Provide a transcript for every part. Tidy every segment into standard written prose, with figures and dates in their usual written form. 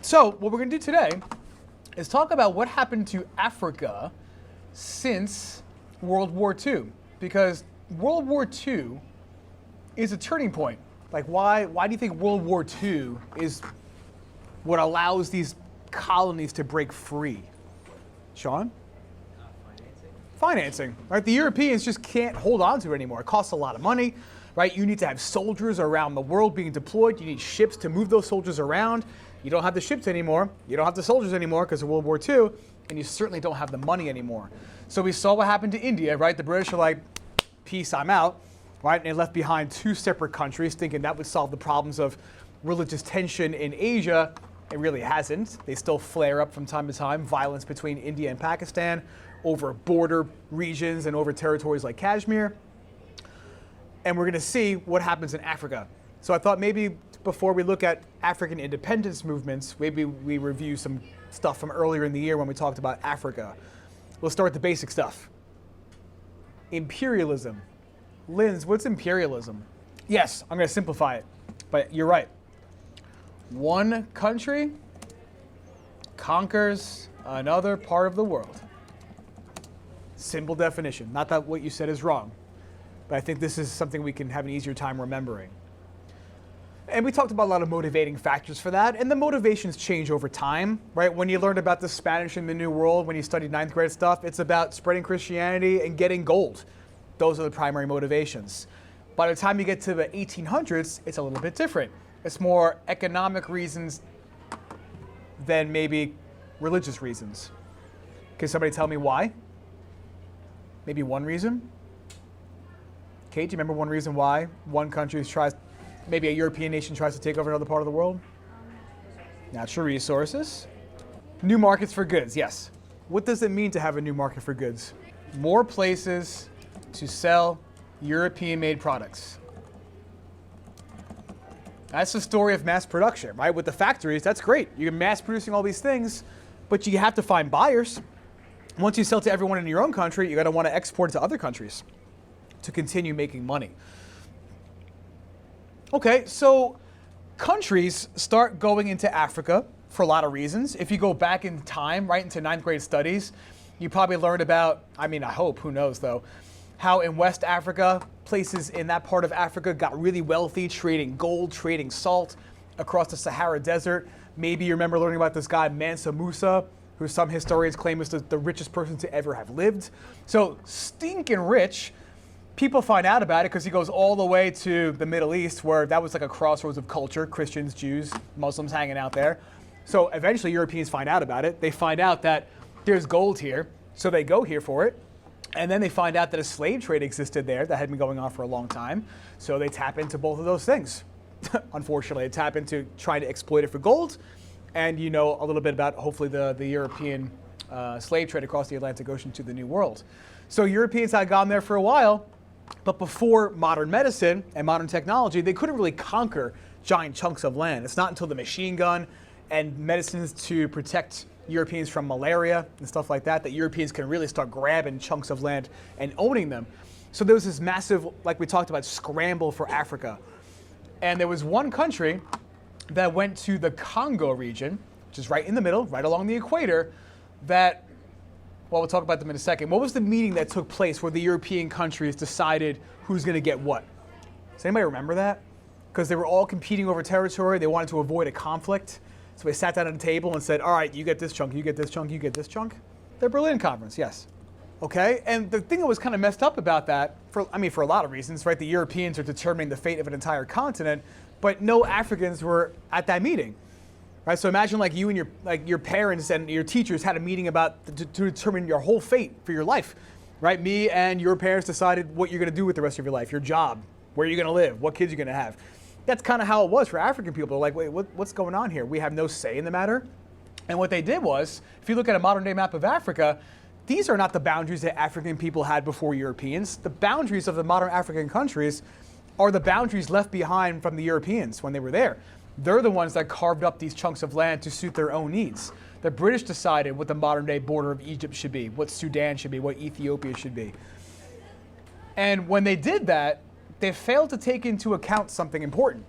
So what we're going to do today is talk about what happened to Africa since World War II. Because World War II is a turning point. Like why do you think World War II is what allows these colonies to break free? Sean? Financing, right? The Europeans just can't hold on to it anymore. It costs a lot of money, right? You need to have soldiers around the world being deployed. You need ships to move those soldiers around. You don't have the ships anymore. You don't have the soldiers anymore because of World War II, and you certainly don't have the money anymore. So we saw what happened to India, right? The British are like, peace, I'm out, right? And they left behind two separate countries thinking that would solve the problems of religious tension in Asia. It really hasn't. They still flare up from time to time, violence between India and Pakistan over border regions and over territories like Kashmir. And we're going to see what happens in Africa. So I thought maybe before we look at African independence movements, maybe we review some stuff from earlier in the year when we talked about Africa. We'll start with the basic stuff. Imperialism. Linz, what's imperialism? Yes, I'm going to simplify it, but you're right. One country conquers another part of the world. Simple definition. Not that what you said is wrong, but I think this is something we can have an easier time remembering. And we talked about a lot of motivating factors for that, and the motivations change over time, right? When you learned about the Spanish in the New World, when you studied ninth grade stuff, it's about spreading Christianity and getting gold. Those are the primary motivations. By the time you get to the 1800s, it's a little bit different. It's more economic reasons than maybe religious reasons. Can somebody tell me why? Maybe one reason? Kate, do you remember one reason why one country tries, maybe a European nation tries to take over another part of the world? Natural resources. New markets for goods, yes. What does it mean to have a new market for goods? More places to sell European-made products. That's the story of mass production, right? With the factories, that's great. You're mass producing all these things, but you have to find buyers. Once you sell to everyone in your own country, you're going to want to export to other countries to continue making money. Okay, so countries start going into Africa for a lot of reasons. If you go back in time, right into ninth grade studies, you probably learned about, I hope, who knows though, how in West Africa, places in that part of Africa got really wealthy, trading gold, trading salt across the Sahara Desert. Maybe you remember learning about this guy, Mansa Musa, who some historians claim was the richest person to ever have lived. So stinking rich. People find out about it because he goes all the way to the Middle East, where that was like a crossroads of culture, Christians, Jews, Muslims hanging out there. So eventually Europeans find out about it. They find out that there's gold here, so they go here for it. And then they find out that a slave trade existed there that had been going on for a long time. So they tap into both of those things. Unfortunately, they tap into trying to exploit it for gold. And you know a little bit about, hopefully, the European slave trade across the Atlantic Ocean to the New World. So Europeans had gone there for a while. But before modern medicine and modern technology, they couldn't really conquer giant chunks of land. It's not until the machine gun and medicines to protect Europeans from malaria and stuff like that, that Europeans can really start grabbing chunks of land and owning them. So there was this massive, like we talked about, scramble for Africa. And there was one country that went to the Congo region, which is right in the middle, right along the equator, that, well, we'll talk about them in a second. What was the meeting that took place where the European countries decided who's going to get what? Does anybody remember that? Because they were all competing over territory. They wanted to avoid a conflict. So they sat down at a table and said, all right, you get this chunk, you get this chunk, you get this chunk. The Berlin Conference, yes. Okay, and the thing that was kind of messed up about that, for a lot of reasons, right? The Europeans are determining the fate of an entire continent, but no Africans were at that meeting. Right, so imagine like you and your parents and your teachers had a meeting about to determine your whole fate for your life, right? Me and your parents decided what you're going to do with the rest of your life, your job, where you're going to live, what kids you're going to have. That's kind of how it was for African people. They're like, wait, what's going on here? We have no say in the matter. And what they did was, if you look at a modern day map of Africa, these are not the boundaries that African people had before Europeans. The boundaries of the modern African countries are the boundaries left behind from the Europeans when they were there. They're the ones that carved up these chunks of land to suit their own needs. The British decided what the modern day border of Egypt should be, what Sudan should be, what Ethiopia should be. And when they did that, they failed to take into account something important.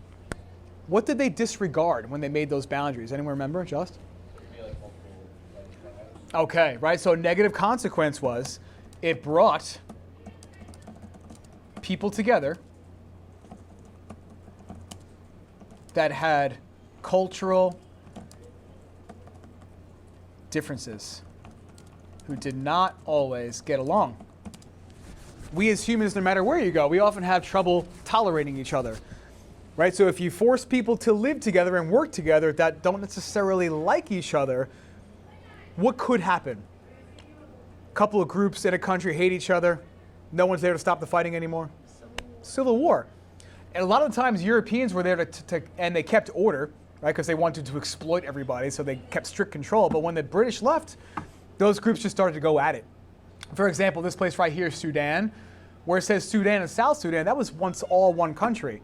What did they disregard when they made those boundaries? Anyone remember, Just? Okay, right, so a negative consequence was it brought people together that had cultural differences who did not always get along. We as humans, no matter where you go, we often have trouble tolerating each other, right? So if you force people to live together and work together that don't necessarily like each other, what could happen? A couple of groups in a country hate each other. No one's there to stop the fighting anymore. Civil war. And a lot of times Europeans were there and they kept order, right? Because they wanted to exploit everybody, so they kept strict control. But when the British left, those groups just started to go at it. For example, this place right here, Sudan, where it says Sudan and South Sudan, that was once all one country,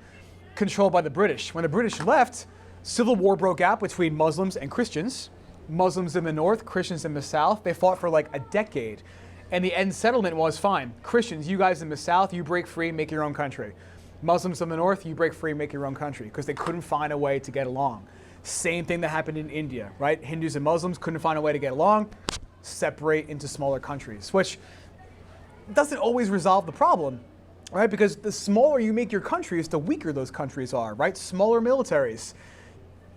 controlled by the British. When the British left, civil war broke out between Muslims and Christians. Muslims in the north, Christians in the south. They fought for like a decade. And the end settlement was, fine, Christians, you guys in the south, you break free, make your own country. Muslims in the north, you break free, make your own country, because they couldn't find a way to get along. Same thing that happened in India, right? Hindus and Muslims couldn't find a way to get along, separate into smaller countries, which doesn't always resolve the problem, right? Because the smaller you make your countries, the weaker those countries are, right? Smaller militaries.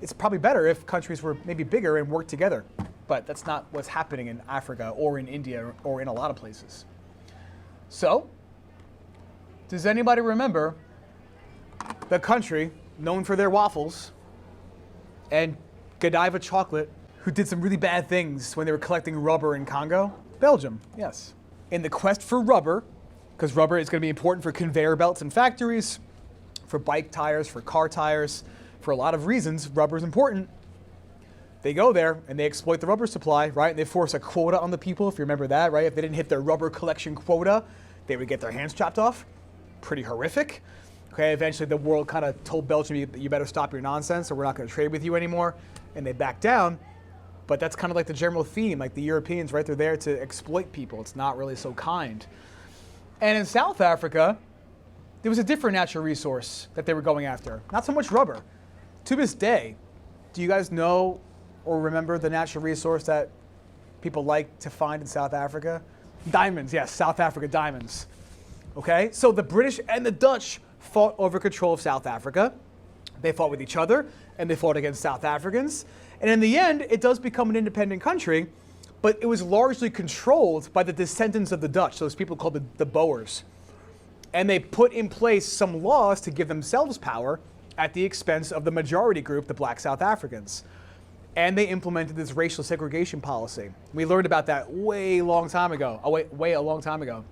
It's probably better if countries were maybe bigger and worked together, but that's not what's happening in Africa or in India or in a lot of places. So, does anybody remember the country known for their waffles and Godiva chocolate who did some really bad things when they were collecting rubber in Congo? Belgium, yes. In the quest for rubber, because rubber is going to be important for conveyor belts in factories, for bike tires, for car tires, for a lot of reasons, rubber is important. They go there and they exploit the rubber supply, right? And they force a quota on the people, if you remember that, right? If they didn't hit their rubber collection quota, they would get their hands chopped off. Pretty horrific. Okay, eventually the world kind of told Belgium, you better stop your nonsense or we're not going to trade with you anymore. And they backed down. But that's kind of like the general theme, like the Europeans, right? They're there to exploit people. It's not really so kind. And in South Africa, there was a different natural resource that they were going after. Not so much rubber. To this day, do you guys know or remember the natural resource that people like to find in South Africa? Diamonds, yes, South Africa diamonds. Okay, so the British and the Dutch fought over control of South Africa. They fought with each other, and they fought against South Africans. And in the end, it does become an independent country, but it was largely controlled by the descendants of the Dutch, those people called the Boers. And they put in place some laws to give themselves power at the expense of the majority group, the black South Africans. And they implemented this racial segregation policy. We learned about that way long time ago. Way a long time ago.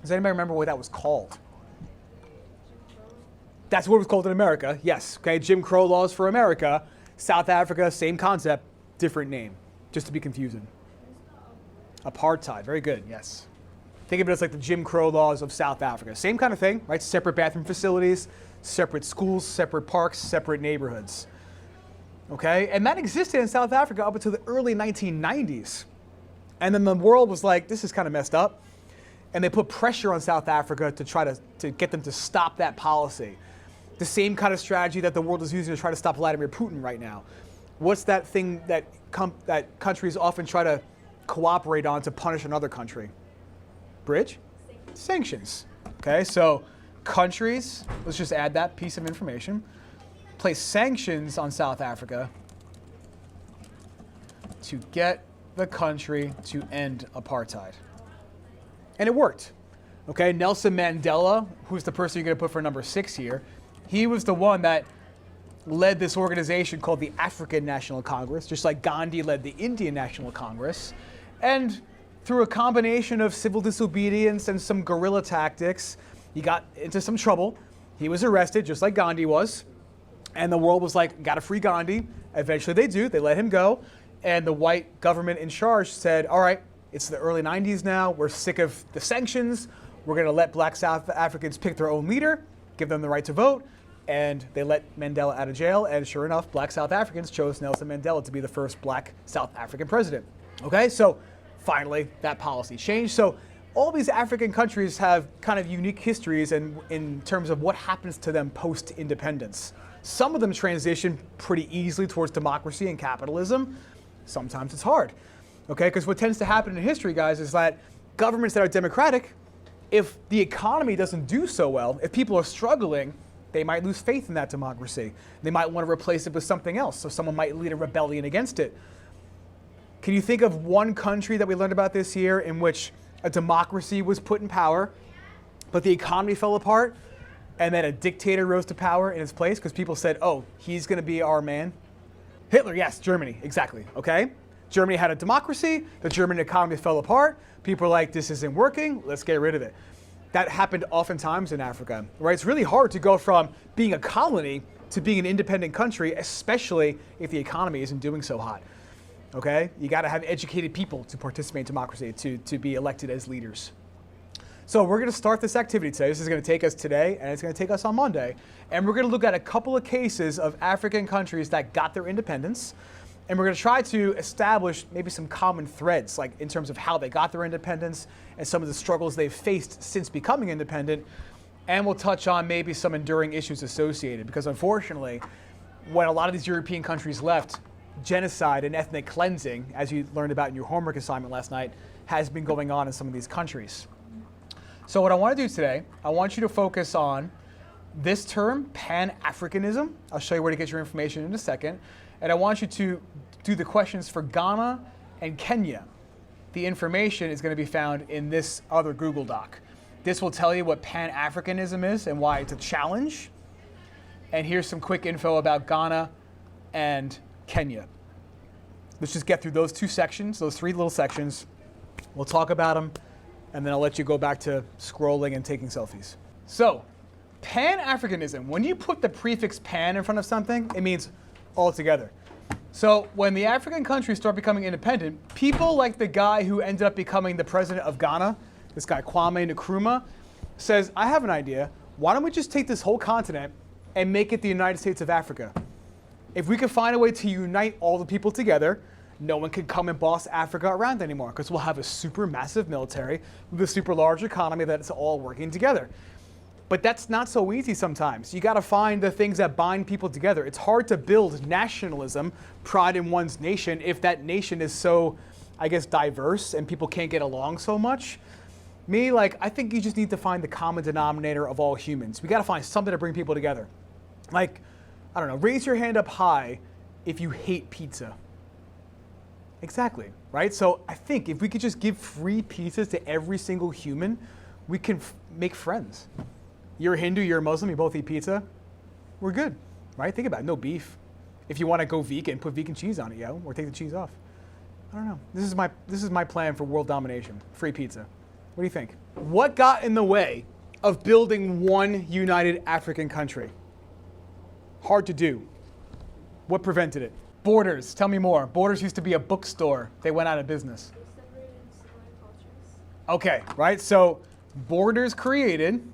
Does anybody remember what that was called? That's what it was called in America, yes. Okay, Jim Crow laws for America. South Africa, same concept, different name, just to be confusing. Apartheid, very good, yes. Think of it as like the Jim Crow laws of South Africa. Same kind of thing, right? Separate bathroom facilities, separate schools, separate parks, separate neighborhoods. Okay, and that existed in South Africa up until the early 1990s. And then the world was like, this is kind of messed up. And they put pressure on South Africa to try to get them to stop that policy. The same kind of strategy that the world is using to try to stop Vladimir Putin right now. What's that thing that countries often try to cooperate on to punish another country? Bridge? Sanctions. Okay, so countries, let's just add that piece of information, place sanctions on South Africa to get the country to end apartheid. And it worked. Okay, Nelson Mandela, who's the person you're going to put for number 6 here, he was the one that led this organization called the African National Congress, just like Gandhi led the Indian National Congress. And through a combination of civil disobedience and some guerrilla tactics, he got into some trouble. He was arrested, just like Gandhi was. And the world was like, gotta free Gandhi. Eventually they do, they let him go. And the white government in charge said, all right, it's the early 90s now, we're sick of the sanctions, we're gonna let black South Africans pick their own leader, give them the right to vote, and they let Mandela out of jail, and sure enough, black South Africans chose Nelson Mandela to be the first black South African president. Okay, so finally, that policy changed. So all these African countries have kind of unique histories in terms of what happens to them post-independence. Some of them transition pretty easily towards democracy and capitalism. Sometimes it's hard, okay? Because what tends to happen in history, guys, is that governments that are democratic, if the economy doesn't do so well, if people are struggling, they might lose faith in that democracy. They might want to replace it with something else, so someone might lead a rebellion against it. Can you think of one country that we learned about this year in which a democracy was put in power, but the economy fell apart, and then a dictator rose to power in its place because people said, oh, he's going to be our man? Hitler, yes, Germany, exactly, okay? Germany had a democracy, the German economy fell apart, people are like, this isn't working, let's get rid of it. That happened oftentimes in Africa, right? It's really hard to go from being a colony to being an independent country, especially if the economy isn't doing so hot, okay? You gotta have educated people to participate in democracy, to be elected as leaders. So we're gonna start this activity today. This is gonna take us today, and it's gonna take us on Monday. And we're gonna look at a couple of cases of African countries that got their independence. And we're gonna try to establish maybe some common threads, like in terms of how they got their independence and some of the struggles they've faced since becoming independent. And we'll touch on maybe some enduring issues associated, because unfortunately, when a lot of these European countries left, genocide and ethnic cleansing, as you learned about in your homework assignment last night, has been going on in some of these countries. So what I want to do today, I want you to focus on this term, Pan-Africanism. I'll show you where to get your information in a second. And I want you to do the questions for Ghana and Kenya. The information is going to be found in this other Google Doc. This will tell you what Pan-Africanism is and why it's a challenge. And here's some quick info about Ghana and Kenya. Let's just get through those two sections, those three little sections. We'll talk about them, and then I'll let you go back to scrolling and taking selfies. So, Pan-Africanism, when you put the prefix pan in front of something, it means all together. So when the African countries start becoming independent, people like the guy who ended up becoming the president of Ghana, this guy Kwame Nkrumah, says, I have an idea. Why don't we just take this whole continent and make it the United States of Africa? If we can find a way to unite all the people together, no one can come and boss Africa around anymore, because we'll have a super massive military with a super large economy that's all working together. But that's not so easy sometimes. You got to find the things that bind people together. It's hard to build nationalism, pride in one's nation, if that nation is so, I guess, diverse and people can't get along so much. I think you just need to find the common denominator of all humans. We got to find something to bring people together. Like, I don't know, raise your hand up high if you hate pizza. Exactly, right? So I think if we could just give free pizzas to every single human, we can make friends. You're a Hindu, you're a Muslim, you both eat pizza, we're good, right? Think about it, no beef. If you want to go vegan, put vegan cheese on it, yo, or take the cheese off. I don't know. This is my plan for world domination, free pizza. What do you think? What got in the way of building one united African country? Hard to do. What prevented it? Borders, tell me more. Borders used to be a bookstore. They went out of business. Okay, right? So borders created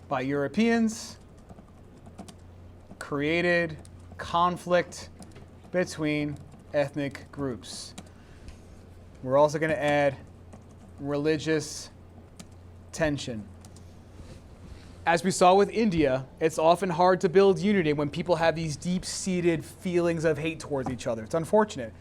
by Europeans, created conflict between ethnic groups. We're also going to add religious tension. As we saw with India, it's often hard to build unity when people have these deep-seated feelings of hate towards each other. It's unfortunate.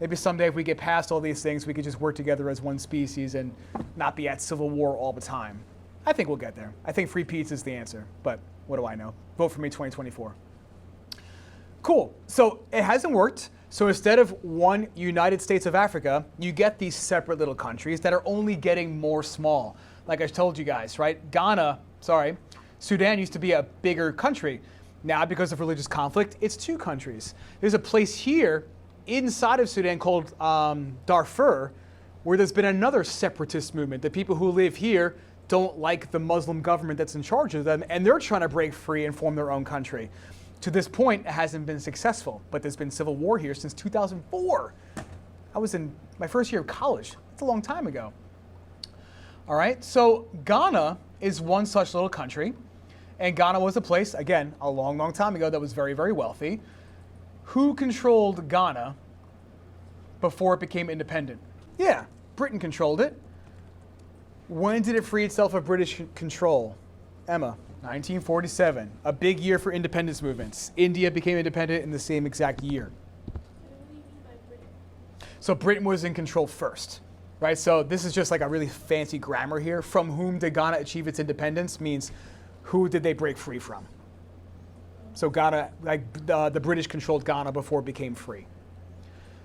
Maybe someday if we get past all these things, we could just work together as one species and not be at civil war all the time. I think we'll get there. I think free pizza is the answer, but what do I know? Vote for me 2024. Cool. So it hasn't worked. So instead of one United States of Africa, you get these separate little countries that are only getting more small. Like I told you guys, right? Sudan used to be a bigger country. Now, because of religious conflict, it's two countries. There's a place here inside of Sudan called Darfur, where there's been another separatist movement. The people who live here don't like the Muslim government that's in charge of them, and they're trying to break free and form their own country. To this point, it hasn't been successful, but there's been civil war here since 2004. I was in my first year of college. That's a long time ago. All right, so Ghana is one such little country, and Ghana was a place, again, a long, long time ago that was very, very wealthy. Who controlled Ghana before it became independent? Yeah, Britain controlled it. When did it free itself of British control? Emma? 1947, a big year for independence movements. India became independent in the same exact year. So Britain was in control first, right? So this is just like a really fancy grammar here. From whom did Ghana achieve its independence means who did they break free from? So Ghana, like the British controlled Ghana before it became free.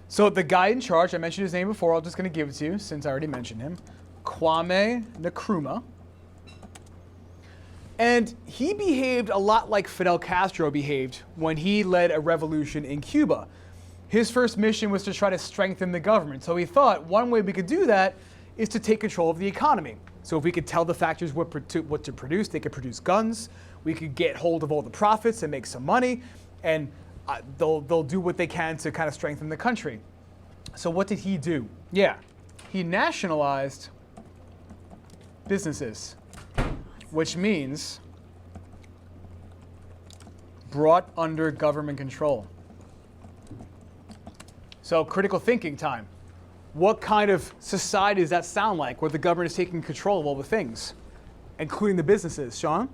So the guy in charge, I mentioned his name before, I'm just going to give it to you since I already mentioned him, Kwame Nkrumah. And he behaved a lot like Fidel Castro behaved when he led a revolution in Cuba. His first mission was to try to strengthen the government. So he thought one way we could do that is to take control of the economy. So if we could tell the factories what to produce, they could produce guns. We could get hold of all the profits and make some money. And they'll do what they can to kind of strengthen the country. So what did he do? Yeah, he nationalized businesses, which means brought under government control. So critical thinking time. What kind of society does that sound like where the government is taking control of all the things, including the businesses? Sean?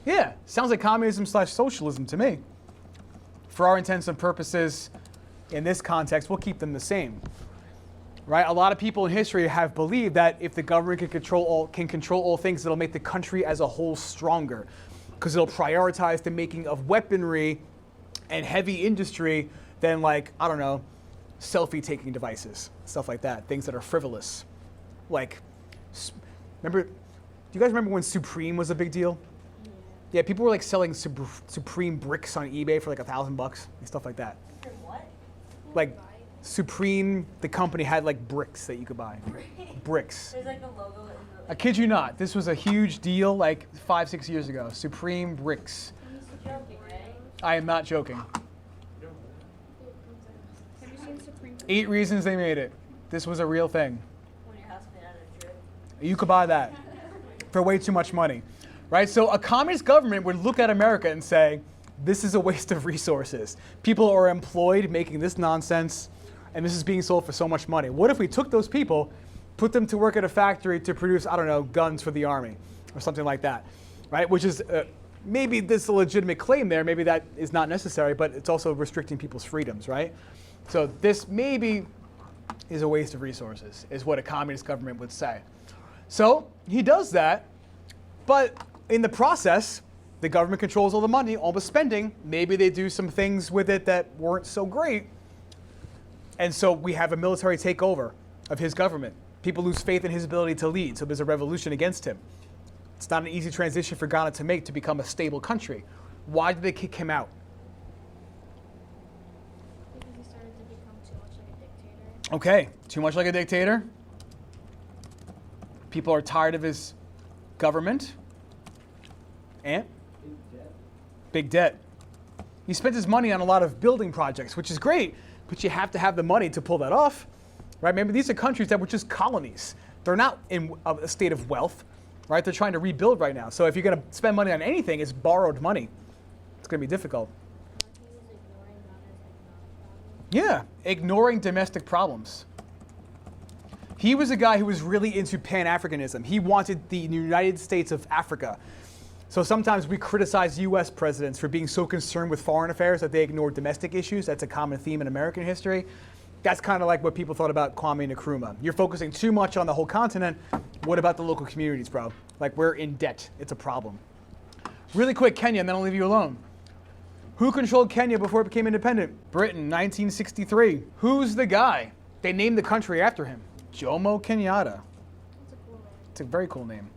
Yeah, sounds like communism/socialism to me. For our intents and purposes, in this context, we'll keep them the same. Right? A lot of people in history have believed that if the government can control all things, it'll make the country as a whole stronger, because it'll prioritize the making of weaponry and heavy industry than, like, I don't know, selfie-taking devices, stuff like that, things that are frivolous. Like, do you guys remember when Supreme was a big deal? Yeah, people were like selling Supreme bricks on eBay for like $1,000 and stuff like that. What? Like Supreme, the company had like bricks that you could buy. Bricks. There's like the logo. I kid you not, this was a huge deal like 5-6 years ago. Supreme bricks. You're joking, right? I am not joking. Have you seen Supreme? 8 reasons they made it. This was a real thing. When your house been on a trip. You could buy that for way too much money. Right? So a communist government would look at America and say, this is a waste of resources. People are employed making this nonsense, and this is being sold for so much money. What if we took those people, put them to work at a factory to produce, I don't know, guns for the army or something like that, right? Which is, maybe this is a legitimate claim there. Maybe that is not necessary, but it's also restricting people's freedoms, right? So this maybe is a waste of resources, is what a communist government would say. So he does that, but in the process, the government controls all the money, all the spending. Maybe they do some things with it that weren't so great. And so we have a military takeover of his government. People lose faith in his ability to lead, so there's a revolution against him. It's not an easy transition for Ghana to make to become a stable country. Why did they kick him out? Because he started to become too much like a dictator. Okay, too much like a dictator. People are tired of his government. And? Big debt. He spent his money on a lot of building projects, which is great, but you have to have the money to pull that off, right? Remember, these are countries that were just colonies. They're not in a state of wealth, right? They're trying to rebuild right now. So if you're going to spend money on anything, it's borrowed money. It's going to be difficult. He was ignoring Ghana's economic problems. Yeah, ignoring domestic problems. He was a guy who was really into Pan-Africanism. He wanted the United States of Africa. So sometimes we criticize US presidents for being so concerned with foreign affairs that they ignore domestic issues. That's a common theme in American history. That's kind of like what people thought about Kwame Nkrumah. You're focusing too much on the whole continent. What about the local communities, bro? Like, we're in debt. It's a problem. Really quick, Kenya, and then I'll leave you alone. Who controlled Kenya before it became independent? Britain, 1963. Who's the guy? They named the country after him. Jomo Kenyatta. That's a cool name. It's a very cool name.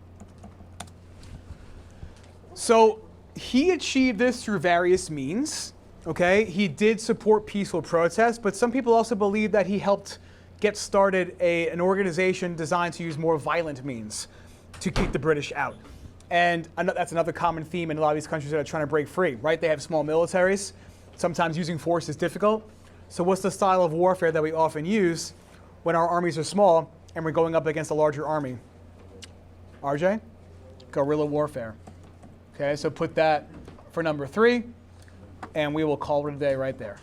So he achieved this through various means, okay? He did support peaceful protests, but some people also believe that he helped get started an organization designed to use more violent means to keep the British out. And that's another common theme in a lot of these countries that are trying to break free, right? They have small militaries. Sometimes using force is difficult. So what's the style of warfare that we often use when our armies are small and we're going up against a larger army? RJ? Guerrilla warfare. Okay, so put that for number 3, and we will call it a day right there.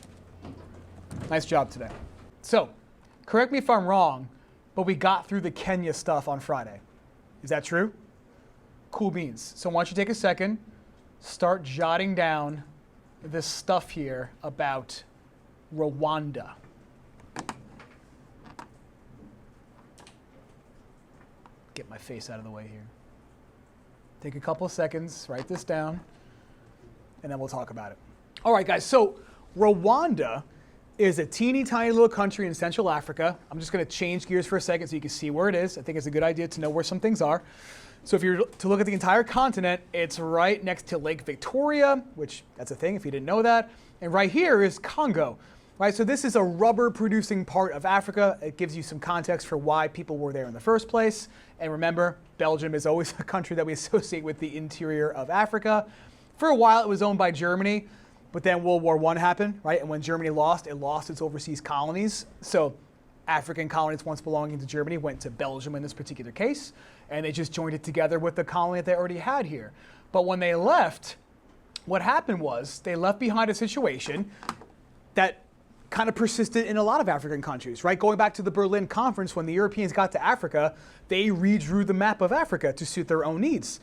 Nice job today. So, correct me if I'm wrong, but we got through the Kenya stuff on Friday. Is that true? Cool beans. So why don't you take a second, start jotting down this stuff here about Rwanda. Get my face out of the way here. Take a couple of seconds, write this down, and then we'll talk about it. All right, guys, so Rwanda is a teeny tiny little country in Central Africa. I'm just going to change gears for a second so you can see where it is. I think it's a good idea to know where some things are. So if you're to look at the entire continent, it's right next to Lake Victoria, which that's a thing if you didn't know that. And right here is Congo, right? So this is a rubber producing part of Africa. It gives you some context for why people were there in the first place. And remember, Belgium is always a country that we associate with the interior of Africa. For a while, it was owned by Germany, but then World War I happened, right? And when Germany lost, it lost its overseas colonies. So African colonies once belonging to Germany went to Belgium in this particular case, and they just joined it together with the colony that they already had here. But when they left, what happened was they left behind a situation that kind of persisted in a lot of African countries, right? Going back to the Berlin Conference, when the Europeans got to Africa, they redrew the map of Africa to suit their own needs.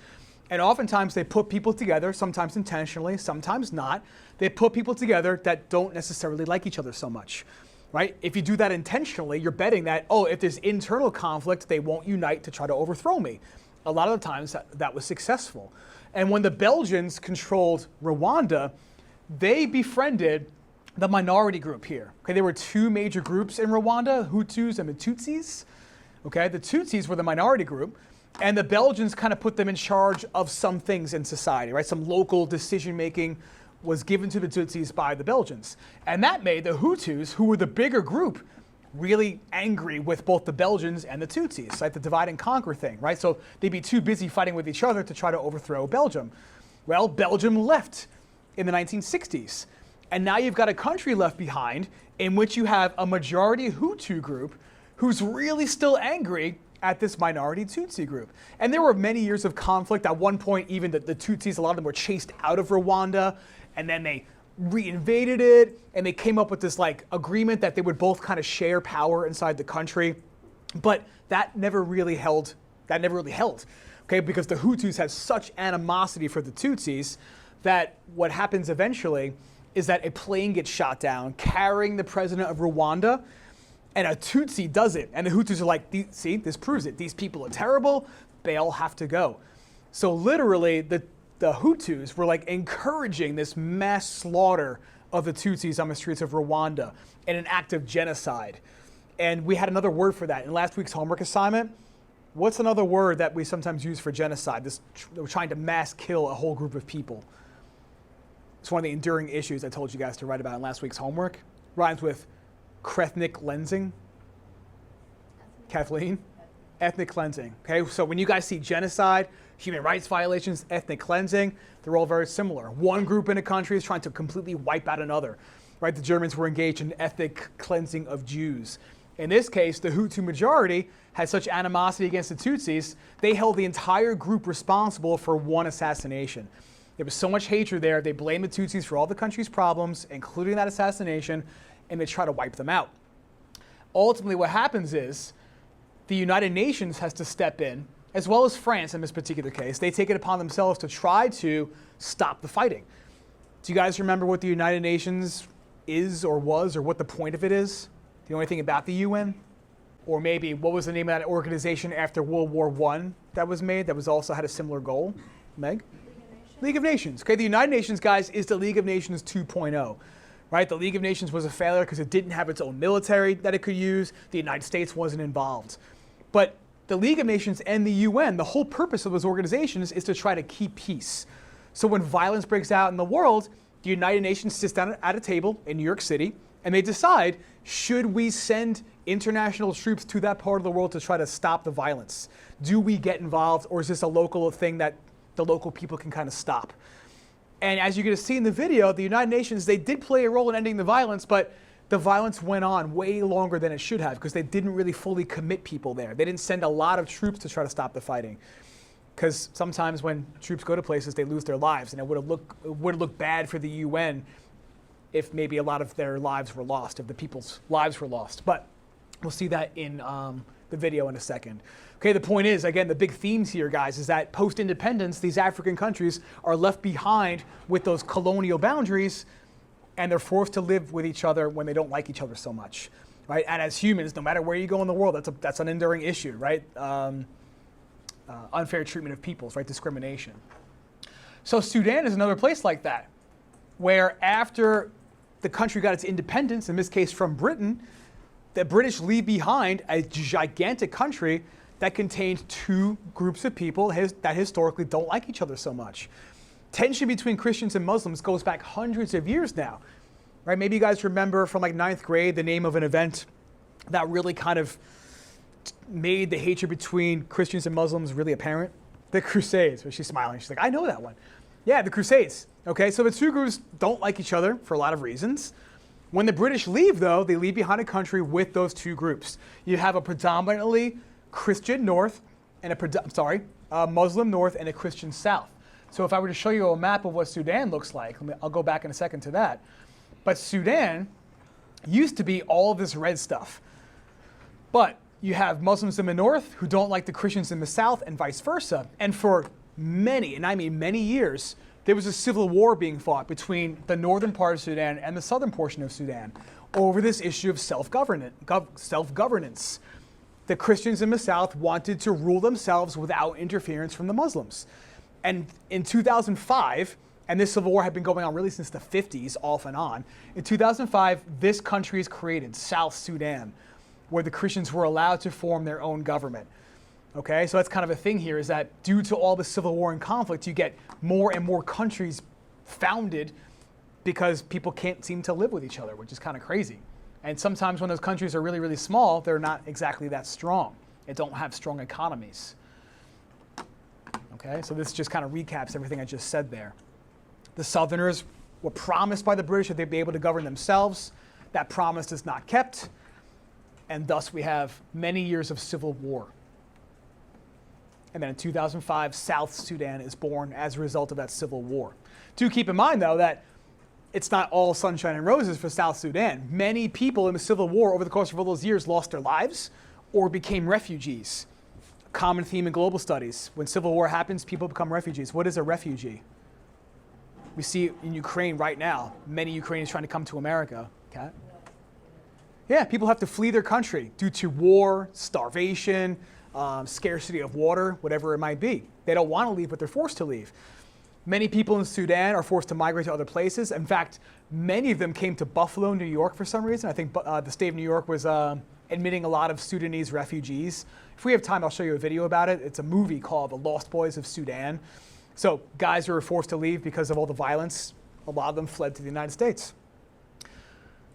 And oftentimes they put people together, sometimes intentionally, sometimes not. They put people together that don't necessarily like each other so much, right? If you do that intentionally, you're betting that, oh, if there's internal conflict, they won't unite to try to overthrow me. A lot of the times that was successful. And when the Belgians controlled Rwanda, they befriended the minority group here. Okay, there were two major groups in Rwanda, Hutus and the Tutsis. Okay, the Tutsis were the minority group, and the Belgians kind of put them in charge of some things in society, right? Some local decision-making was given to the Tutsis by the Belgians. And that made the Hutus, who were the bigger group, really angry with both the Belgians and the Tutsis, like the divide and conquer thing, right? So they'd be too busy fighting with each other to try to overthrow Belgium. Well, Belgium left in the 1960s. And now you've got a country left behind in which you have a majority Hutu group who's really still angry at this minority Tutsi group. And there were many years of conflict. At one point, even the Tutsis, a lot of them were chased out of Rwanda, and then they reinvaded it, and they came up with this like agreement that they would both kind of share power inside the country. But that never really held. Okay, because the Hutus had such animosity for the Tutsis that what happens eventually is that a plane gets shot down carrying the president of Rwanda, and a Tutsi does it. And the Hutus are like, see, this proves it. These people are terrible. They all have to go. So literally, the Hutus were like encouraging this mass slaughter of the Tutsis on the streets of Rwanda in an act of genocide. And we had another word for that. In last week's homework assignment, what's another word that we sometimes use for genocide? We're trying to mass kill a whole group of people. It's one of the enduring issues I told you guys to write about in last week's homework. Rhymes with ethnic cleansing. Kathleen? Ethnic cleansing. Okay, so when you guys see genocide, human rights violations, ethnic cleansing, they're all very similar. One group in a country is trying to completely wipe out another. Right? The Germans were engaged in ethnic cleansing of Jews. In this case, the Hutu majority had such animosity against the Tutsis, they held the entire group responsible for one assassination. There was so much hatred there, they blamed the Tutsis for all the country's problems, including that assassination, and they try to wipe them out. Ultimately, what happens is the United Nations has to step in, as well as France in this particular case. They take it upon themselves to try to stop the fighting. Do you guys remember what the United Nations is or was, or what the point of it is? Do you know anything about the UN? Or maybe what was the name of that organization after World War I that was made that was also had a similar goal? Meg? League of Nations. Okay, the United Nations, guys, is the League of Nations 2.0. Right? The League of Nations was a failure because it didn't have its own military that it could use. The United States wasn't involved. But the League of Nations and the UN, the whole purpose of those organizations is to try to keep peace. So when violence breaks out in the world, the United Nations sits down at a table in New York City and they decide, should we send international troops to that part of the world to try to stop the violence? Do we get involved, or is this a local thing that the local people can kind of stop? And as you're going to see in the video, the United Nations, they did play a role in ending the violence, but the violence went on way longer than it should have because they didn't really fully commit people there. They didn't send a lot of troops to try to stop the fighting. Because sometimes when troops go to places, they lose their lives, and it would have looked bad for the UN if maybe a lot of their lives were lost, if the people's lives were lost. But we'll see that in the video in a second. Okay, the point is, again, the big themes here, guys, is that post-independence, these African countries are left behind with those colonial boundaries, and they're forced to live with each other when they don't like each other so much, right? And as humans, no matter where you go in the world, that's an enduring issue, right? Unfair treatment of peoples, right? Discrimination. So Sudan is another place like that, where after the country got its independence, in this case from Britain, the British leave behind a gigantic country that contained two groups of people that historically don't like each other so much. Tension between Christians and Muslims goes back hundreds of years now, right? Maybe you guys remember from like 9th grade the name of an event that really kind of made the hatred between Christians and Muslims really apparent. The Crusades. Where she's smiling. She's like, I know that one. Yeah, the Crusades. Okay, so the two groups don't like each other for a lot of reasons. When the British leave, though, they leave behind a country with those two groups. You have a predominantly Christian north and a Muslim north and a Christian south. So if I were to show you a map of what Sudan looks like, I'll go back in a second to that. But Sudan used to be all this red stuff. But you have Muslims in the north who don't like the Christians in the south and vice versa. And for many, and I mean many years, there was a civil war being fought between the northern part of Sudan and the southern portion of Sudan over this issue of self-governance. The Christians in the south wanted to rule themselves without interference from the Muslims. And in 2005, and this civil war had been going on really since the 50s, off and on, in 2005, this country is created, South Sudan, where the Christians were allowed to form their own government. Okay, so that's kind of a thing here, is that due to all the civil war and conflict, you get more and more countries founded because people can't seem to live with each other, which is kind of crazy. And sometimes when those countries are really, really small, they're not exactly that strong. They don't have strong economies. Okay, so this just kind of recaps everything I just said there. The Southerners were promised by the British that they'd be able to govern themselves. That promise is not kept. And thus we have many years of civil war. And then in 2005, South Sudan is born as a result of that civil war. Do keep in mind, though, that it's not all sunshine and roses for South Sudan. Many people in the civil war over the course of all those years lost their lives or became refugees. A common theme in global studies. When civil war happens, people become refugees. What is a refugee? We see in Ukraine right now, many Ukrainians trying to come to America. Okay? Yeah, people have to flee their country due to war, starvation, scarcity of water, whatever it might be. They don't want to leave, but they're forced to leave. Many people in Sudan are forced to migrate to other places. In fact, many of them came to Buffalo, New York for some reason. I think the state of New York was admitting a lot of Sudanese refugees. If we have time, I'll show you a video about it. It's a movie called The Lost Boys of Sudan. So guys who were forced to leave because of all the violence, a lot of them fled to the United States.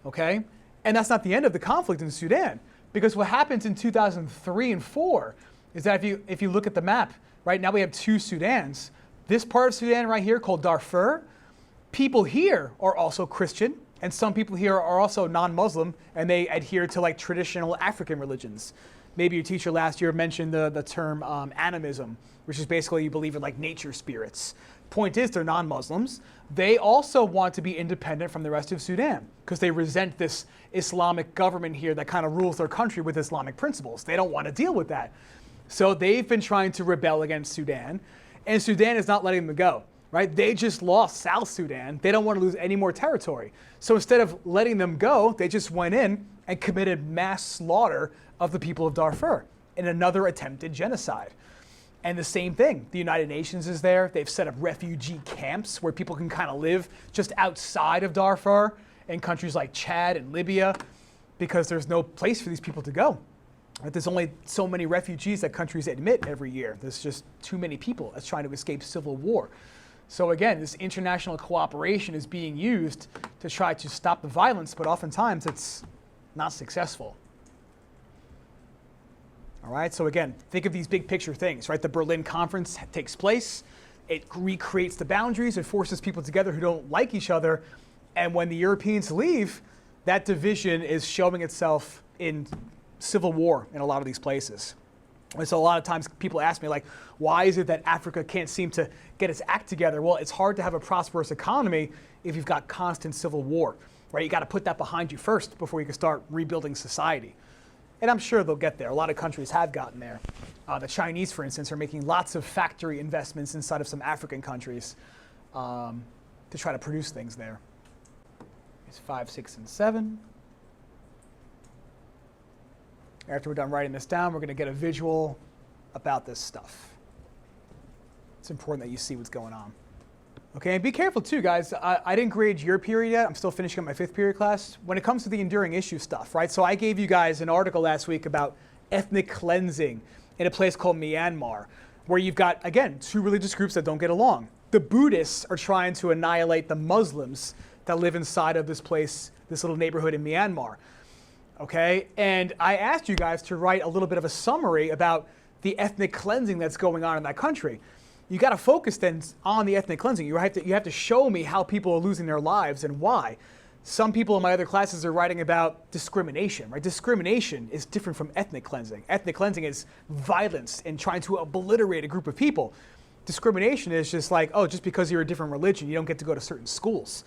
Okay? And that's not the end of the conflict in Sudan, because what happens in 2003 and 4 is that if you look at the map, right now we have two Sudans. This part of Sudan right here called Darfur, people here are also Christian, and some people here are also non-Muslim, and they adhere to like traditional African religions. Maybe your teacher last year mentioned the term animism, which is basically you believe in like nature spirits. Point is, they're non-Muslims. They also want to be independent from the rest of Sudan because they resent this Islamic government here that kind of rules their country with Islamic principles. They don't want to deal with that. So they've been trying to rebel against Sudan, and Sudan is not letting them go, right? They just lost South Sudan. They don't want to lose any more territory. So instead of letting them go, they just went in and committed mass slaughter of the people of Darfur in another attempted genocide. And the same thing, the United Nations is there. They've set up refugee camps where people can kind of live just outside of Darfur in countries like Chad and Libya because there's no place for these people to go. Right? There's only so many refugees that countries admit every year. There's just too many people that's trying to escape civil war. So again, this international cooperation is being used to try to stop the violence, but oftentimes it's not successful. All right, so again, think of these big picture things, right? The Berlin Conference takes place. It recreates the boundaries. It forces people together who don't like each other. And when the Europeans leave, that division is showing itself in civil war in a lot of these places. And so a lot of times people ask me, like, why is it that Africa can't seem to get its act together? Well, it's hard to have a prosperous economy if you've got constant civil war, right? You got to put that behind you first before you can start rebuilding society. And I'm sure they'll get there. A lot of countries have gotten there. The Chinese, for instance, are making lots of factory investments inside of some African countries to try to produce things there. It's 5, 6, and 7. After we're done writing this down, we're going to get a visual about this stuff. It's important that you see what's going on. Okay, and be careful too, guys. I didn't grade your period yet. I'm still finishing up my 5th period class. When it comes to the enduring issue stuff, right? So I gave you guys an article last week about ethnic cleansing in a place called Myanmar, where you've got, again, 2 religious groups that don't get along. The Buddhists are trying to annihilate the Muslims that live inside of this place, this little neighborhood in Myanmar. Okay, and I asked you guys to write a little bit of a summary about the ethnic cleansing that's going on in that country. You got to focus then on the ethnic cleansing. You have to show me how people are losing their lives and why. Some people in my other classes are writing about discrimination, right? Discrimination is different from ethnic cleansing. Ethnic cleansing is violence and trying to obliterate a group of people. Discrimination is just like, oh, just because you're a different religion, you don't get to go to certain schools.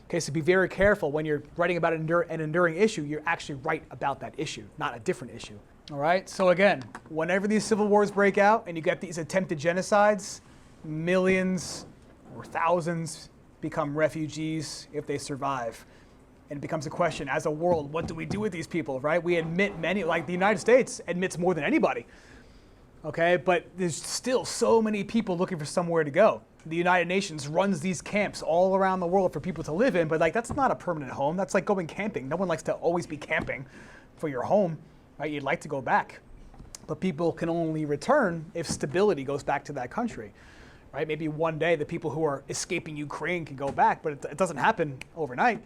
Okay, so be very careful when you're writing about an enduring issue, you actually write about that issue, not a different issue. All right, so again, whenever these civil wars break out and you get these attempted genocides, millions or thousands become refugees if they survive. And it becomes a question, as a world, what do we do with these people, right? We admit many, like the United States admits more than anybody. Okay, but there's still so many people looking for somewhere to go. The United Nations runs these camps all around the world for people to live in, but like that's not a permanent home. That's like going camping. No one likes to always be camping for your home, right? You'd like to go back, but people can only return if stability goes back to that country, right? Maybe one day the people who are escaping Ukraine can go back, but it doesn't happen overnight.